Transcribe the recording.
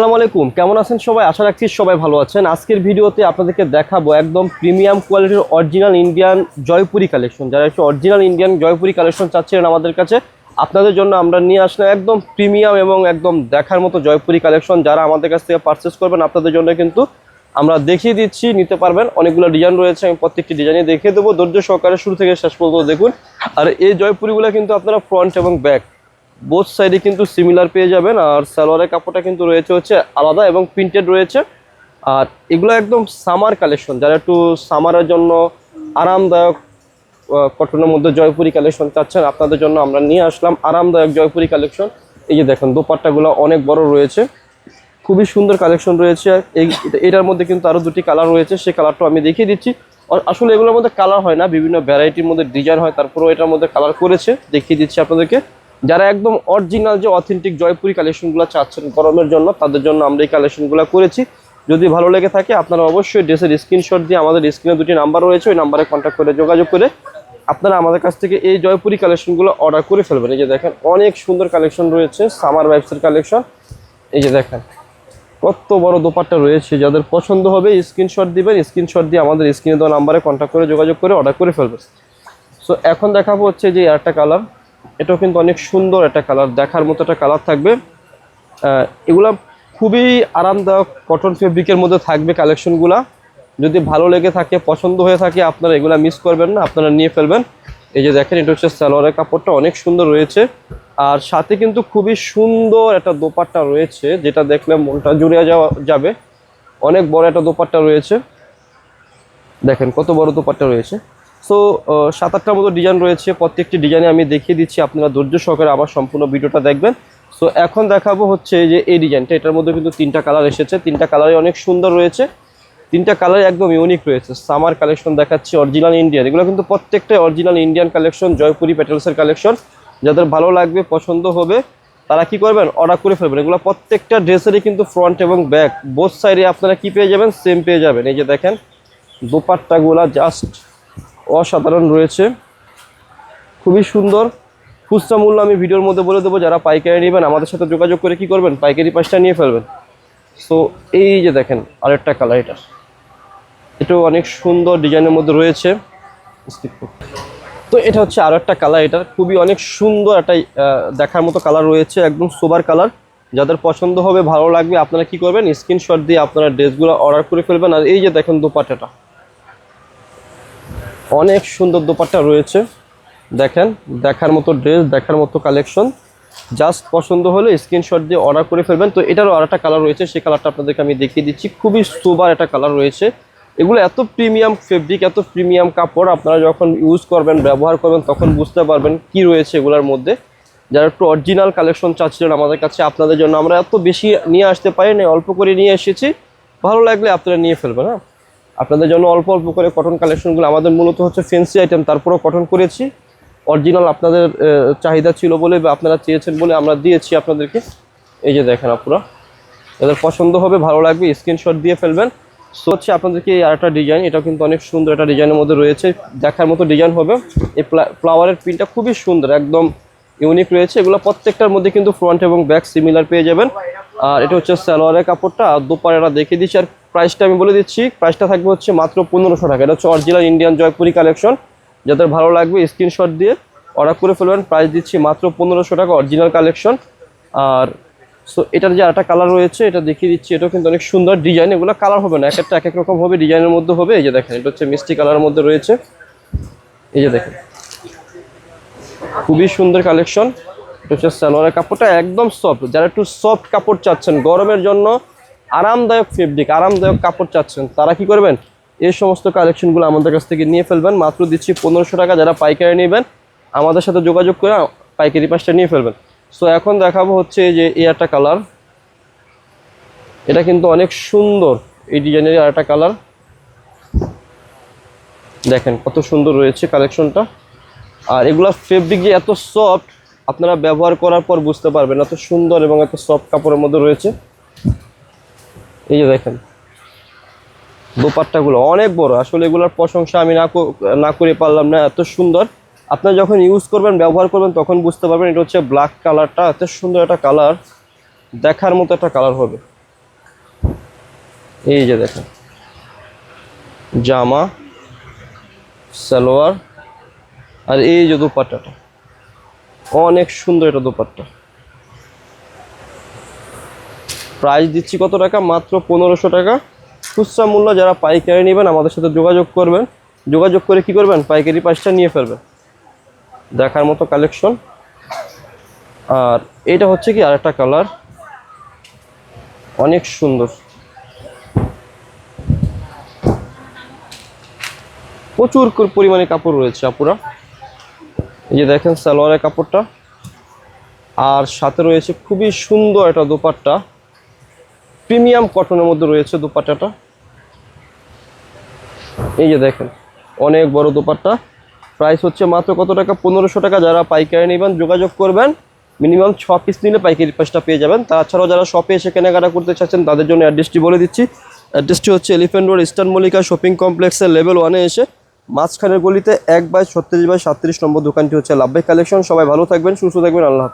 আসসালামু আলাইকুম, কেমন আছেন সবাই? আশা রাখছি সবাই ভালো আছেন। আজকের ভিডিওতে আপনাদেরকে দেখাবো একদম প্রিমিয়াম কোয়ালিটির অরিজিনাল ইন্ডিয়ান জয়পুরি কালেকশন। যারা একটু অরিজিনাল ইন্ডিয়ান জয়পুরি কালেকশন চাচ্ছিলেন আমাদের কাছে, আপনাদের জন্য আমরা নিয়ে আসলাম একদম প্রিমিয়াম এবং একদম দেখার মতো জয়পুরি কালেকশন। যারা আমাদের কাছ থেকে পারচেস করবেন আপনাদের জন্য কিন্তু আমরা দেখিয়ে দিচ্ছি, নিতে পারবেন। অনেকগুলো ডিজাইন রয়েছে, আমি প্রত্যেকটি ডিজাইনে দেখিয়ে দেবো। ধৈর্য সহকারে শুরু থেকে শেষ পর্যন্ত দেখুন। আর এই জয়পুরিগুলো কিন্তু আপনারা ফ্রন্ট এবং ব্যাক বোথ সাইডে কিন্তু সিমিলার পেয়ে যাবেন। আর সালোয়ারের কাপড়টা কিন্তু রয়েছে হচ্ছে আলাদা এবং প্রিন্টেড রয়েছে। আর এগুলো একদম সামার কালেকশন, যারা একটু সামারের জন্য আরামদায়ক কটনের মধ্যে জয়পুরি কালেকশন চাচ্ছেন, আপনাদের জন্য আমরা নিয়ে আসলাম আরামদায়ক জয়পুরি কালেকশন। এই যে দেখেন, দোপাট্টাগুলো অনেক বড় রয়েছে, খুবই সুন্দর কালেকশন রয়েছে। এটার মধ্যে কিন্তু আরও দুটি কালার রয়েছে, সেই কালারটাও আমি দেখিয়ে দিচ্ছি। আসলে এগুলোর মধ্যে কালার হয় না, বিভিন্ন ভ্যারাইটির মধ্যে ডিজাইন হয়, তারপরেও এটার মধ্যে কালার করেছে, দেখিয়ে দিচ্ছি আপনাদেরকে। যারা একদম অরিজিনাল যে অথেন্টিক জয়পুরি কালেকশনগুলো চাচ্ছেন গরমের জন্য, তাদের জন্য আমরা এই কালেকশনগুলো করেছি। যদি ভালো লেগে থাকে আপনারা অবশ্যই ড্রেসের স্ক্রিনশট দিয়ে আমাদের স্ক্রিনে দুটি নাম্বার রয়েছে, ওই নাম্বারে কন্ট্যাক্ট করে যোগাযোগ করে আপনারা আমাদের কাছ থেকে এই জয়পুরি কালেকশনগুলো অর্ডার করে ফেলবেন। এই যে দেখেন, অনেক সুন্দর কালেকশন রয়েছে, সামার ভাইবসের কালেকশন। এই যে দেখেন কত বড় দোপাট্টা রয়েছে, যাদের পছন্দ হবে স্ক্রিনশট দিবেন, স্ক্রিনশট দিয়ে আমাদের স্ক্রিনে দেওয়া নাম্বারে কন্ট্যাক্ট করে যোগাযোগ করে অর্ডার করে ফেলবেন। সো এখন দেখাবো হচ্ছে যে একটা কালার, এটাও কিন্তু অনেক সুন্দর একটা কালার, দেখার মতো একটা কালার থাকবে। এগুলা খুবই আরামদায়ক কটন ফেব্রিকের মধ্যে থাকবে কালেকশনগুলা। যদি ভালো লেগে থাকে, পছন্দ হয়ে থাকে, আপনারা এগুলা মিস করবেন না, আপনারা নিয়ে ফেলবেন। এই যে দেখেন, এটা হচ্ছে সালোয়ারের কাপড়টা অনেক সুন্দর রয়েছে। আর সাথে কিন্তু খুবই সুন্দর একটা দোপাট্টা রয়েছে, যেটা দেখলে মনটা জুড়ে যাবে। অনেক বড় একটা দোপাট্টা রয়েছে, দেখেন কত বড় দোপাট্টা রয়েছে। সো 7-8টার মতো ডিজাইন রয়েছে, প্রত্যেকটি ডিজাইনে আমি দেখিয়ে দিচ্ছি, আপনারা ধৈর্য সহকারে আমার সম্পূর্ণ ভিডিওটা দেখবেন। সো এখন দেখাবো হচ্ছে যে এই ডিজাইনটা, এটার মধ্যে কিন্তু 3টা কালার এসেছে, 3টা কালারই অনেক সুন্দর রয়েছে, 3টা কালারই একদম ইউনিক রয়েছে। সামার কালেকশন দেখাচ্ছি, অরিজিনাল ইন্ডিয়ান, এগুলো কিন্তু প্রত্যেকটাই অরিজিনাল ইন্ডিয়ান কালেকশন, জয়পুরি প্যাটেলসের কালেকশন। যাদের ভালো লাগবে, পছন্দ হবে, তারা কি করবেন, অর্ডার করে ফেলবেন। এগুলো প্রত্যেকটা ড্রেসেরই কিন্তু ফ্রন্ট এবং ব্যাক বোথ সাইডে আপনারা কি পেয়ে যাবেন, সেম পেয়ে যাবেন। এই যে দেখেন, দোপাট্টাগুলা জাস্ট অসাধারণ রয়েছে, খুবই সুন্দর। খুচরা মূল্য আমি ভিডিওর মধ্যে বলে দেবো, যারা পাইকারি নেবেন আমাদের সাথে যোগাযোগ করে কি করবেন, পাইকারি পাঁচটা নিয়ে ফেলবেন। সো এই যে দেখেন আরেকটা কালার, এটাও অনেক সুন্দর ডিজাইনের মধ্যে রয়েছে। তো এটা হচ্ছে আরো একটা কালার, এটা খুবই অনেক সুন্দর একটা দেখার মতো কালার রয়েছে, একদম সোবার কালার। যাদের পছন্দ হবে, ভালো লাগবে, আপনারা কি করবেন, স্ক্রিনশট দিয়ে আপনারা ড্রেসগুলো অর্ডার করে ফেলবেন। আর এই যে দেখেন দোপাট্টাটা, অনেক সুন্দর দোপাট্টা রয়েছে, দেখেন দেখার মতো ড্রেস, দেখার মতো কালেকশন। জাস্ট পছন্দ হলে স্ক্রিনশট দিয়ে অর্ডার করে ফেলবেন। তো এটারও আরেকটা কালার রয়েছে, সেই কালারটা আপনাদেরকে আমি দেখিয়ে দিচ্ছি, খুবই সোবার একটা কালার রয়েছে। এগুলো এত প্রিমিয়াম ফেব্রিক, এত প্রিমিয়াম কাপড়, আপনারা যখন ইউজ করবেন, ব্যবহার করবেন, তখন বুঝতে পারবেন কি রয়েছে এগুলোর মধ্যে। যারা একটু অরিজিনাল কালেকশন চাচ্ছিলেন আমাদের কাছে, আপনাদের জন্য আমরা এত বেশি নিয়ে আসতে পারি না, অল্প করে নিয়ে এসেছি। ভালো লাগলে আপনারা নিয়ে ফেলবেন। হ্যাঁ, আপনাদের জন্য অল্প অল্প করে কটন কালেকশনগুলো, আমাদের মূলত হচ্ছে ফ্যান্সি আইটেম, তারপরেও কটন করেছি। অরিজিনাল আপনাদের চাহিদা ছিল বলে বা আপনারা চেয়েছেন বলে আমরা দিয়েছি আপনাদেরকে। এই যে দেখেন, আপনারা যাদের পছন্দ হবে, ভালো লাগবে, স্ক্রিনশট দিয়ে ফেলবেন। সো হচ্ছে আপনাদেরকে এই আরেকটা ডিজাইন, এটা কিন্তু অনেক সুন্দর একটা ডিজাইনের মধ্যে রয়েছে, দেখার মতো ডিজাইন হবে। এই ফ্লাওয়ারের প্রিন্টটা খুবই সুন্দর, একদম ইউনিক রয়েছে। এগুলো প্রত্যেকটার মধ্যে কিন্তু ফ্রন্ট এবং ব্যাক সিমিলার পেয়ে যাবেন। আর এটা হচ্ছে সালোয়ারের কাপড়টা, আর দোপাট্টাটা দেখিয়ে দিচ্ছি। আর প্রাইসটা আমি বলে দিচ্ছি, প্রাইসটা থাকবে হচ্ছে মাত্র 1500 টাকা। এটা হচ্ছে অরিজিনাল ইন্ডিয়ান জয়পুরি কালেকশন। যাদের ভালো লাগবে স্ক্রিনশট দিয়ে অর্ডার করে ফেলবেন। প্রাইস দিচ্ছি মাত্র 1500 টাকা, অরিজিনাল কালেকশন। আর সো এটার যে একটা কালার রয়েছে, এটা দেখিয়ে দিচ্ছি, এটাও কিন্তু অনেক সুন্দর ডিজাইন। এগুলো কালার হবে না, এক একটা এক এক রকম হবে, ডিজাইনের মধ্যে হবে। এই যে দেখেন, এটা হচ্ছে মিষ্টি কালারের মধ্যে রয়েছে। এই যে দেখেন, খুবই সুন্দর কালেকশন। এটা হচ্ছে সালোয়ারের কাপড়টা একদম সফট, যারা একটু সফট কাপড় চাচ্ছেন, গরমের জন্য আরামদায়ক ফেব্রিক, আরামদায়ক কাপড় চাচ্ছেন, তারা কি করবেন, এই সমস্ত কালেকশনগুলো আমাদের কাছ থেকে নিয়ে ফেলবেন। মাত্র দিচ্ছি 1500 টাকা। যারা পাইকারি নেবেন আমাদের সাথে যোগাযোগ করে পাইকারি পাঁচটা নিয়ে ফেলবেন। সো এখন দেখাবো হচ্ছে যে এই একটা কালার, এটা কিন্তু অনেক সুন্দর, এই ডিজাইনের আরেকটা কালার, দেখেন কত সুন্দর রয়েছে কালেকশনটা। আর এগুলা ফেব্রিক যে এত সফট, আপনারা ব্যবহার করার পর বুঝতে পারবেন, এত সুন্দর এবং এত সফট কাপড়ের মধ্যে রয়েছে। এই যে দেখেন, দোপাট্টাগুলো অনেক বড়, আসলে এগুলোর প্রশংসা আমি না করে পারলাম না, এত সুন্দর। আপনারা যখন ইউজ করবেন, ব্যবহার করবেন, তখন বুঝতে পারবেন। এটা হচ্ছে ব্ল্যাক কালারটা, এত সুন্দর একটা কালার, দেখার মতো একটা কালার হবে। এই যে দেখেন জামা, সালোয়ার, আর এই যে দোপাট্টাটা, অনেক সুন্দর এটা দোপাট্টা। প্রাইস দিচ্ছি কত টাকা? মাত্র 1500 টাকা খুচরা মূল্য। যারা পাইকারি নেবেন আমাদের সাথে যোগাযোগ করবেন, যোগাযোগ করে কি করবেন, পাইকারি প্রাইসটা নিয়ে ফেলবেন। দেখার মতো কালেকশন। আর এটা হচ্ছে কি আরেকটা কালার, অনেক সুন্দর, প্রচুর পরিমাণে কাপড় রয়েছে আপুরা। এই যে দেখেন সালোয়ারের কাপড়টা, আর সাথে রয়েছে খুবই সুন্দর একটা দোপাট্টা, প্রিমিয়াম কটনের মধ্যে রয়েছে দোপাট্টাটা। এই যে দেখেন অনেক বড় দোপাট্টা। প্রাইস হচ্ছে মাত্র কত টাকা? 1500 টাকা। যারা পাইকারি নেবেন যোগাযোগ করবেন, মিনিমাম 6 পিস নিলে পাইকারি প্রাইসটা পেয়ে যাবেন। তাছাড়াও যারা শপে এসে কেনাকাটা করতে চাচ্ছেন তাদের জন্য অ্যাড্রেসটি বলে দিচ্ছি। অ্যাড্রেসটি হচ্ছে elephant road, eastern Mallika shopping কমপ্লেক্সের লেভেল 1-এ এসে মাঝখানের গলিতে 1/36/37 নম্বর দোকানটি হচ্ছে লাভবাই কালেকশন। সবাই ভালো থাকবেন, সুস্থ থাকবেন, আল্লাহ হাফেজ।